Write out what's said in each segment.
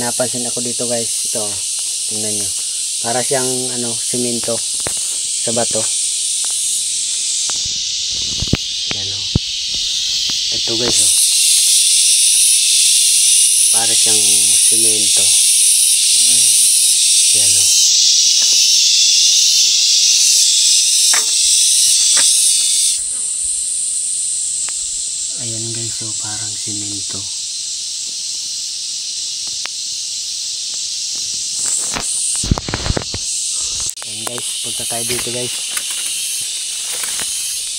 napansin ako dito guys. Ito, tingnan nyo. Para siyang ano, simento sa bato. Yan o. Ito guys o. Para siyang simento. Yan o. Ayan guys o, parang simento. Ayan guys, punta tayo dito guys.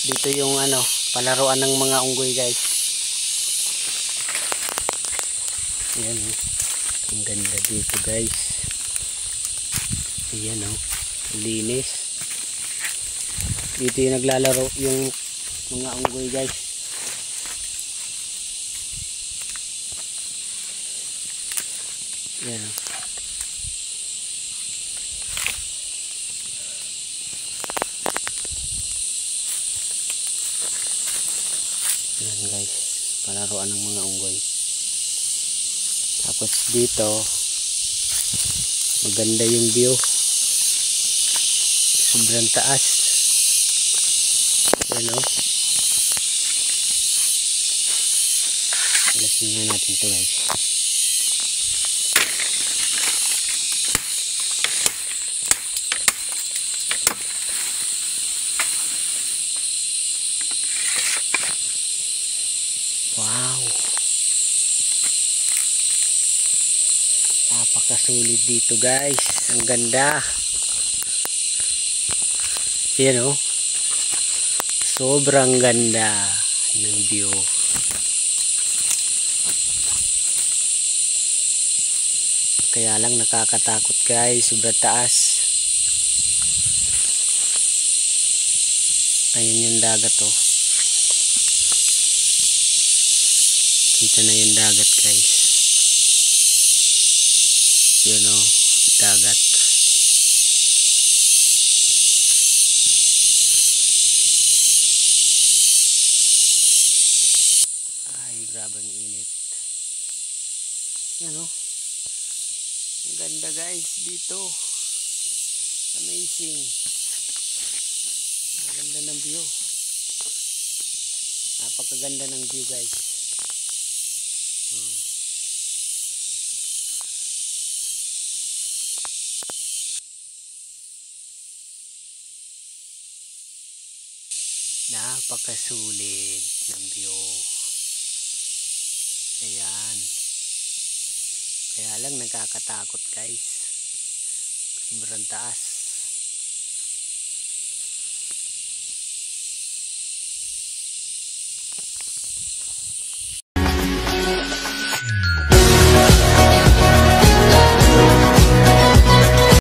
Dito yung ano, palaruan ng mga unggoy guys. Ayan o. Ang ganda dito guys. Ayan o. Linis. Dito yung naglalaro yung mga unggoy guys. Ayan o. Ayan guys. Palaruan ng mga unggoy. Tapos dito maganda yung view. Sobrang taas. Ayan o. Alasin nga natin ito guys. Wow. Napakasulit dito guys. Ang ganda. Yan o. Sobrang ganda ng view. Kaya lang nakakatakot guys. Sobrang taas. Ayun yung dagat o. Kita na yung dagat guys. Yun o. Dagat. Ay, grabe ang init. Yan o. Ang ganda guys dito. Amazing. Ang ganda ng view. Napakaganda ng view guys. Napakasulit ng view. Ayan. Kaya lang nakakatakot guys. Sobrang taas.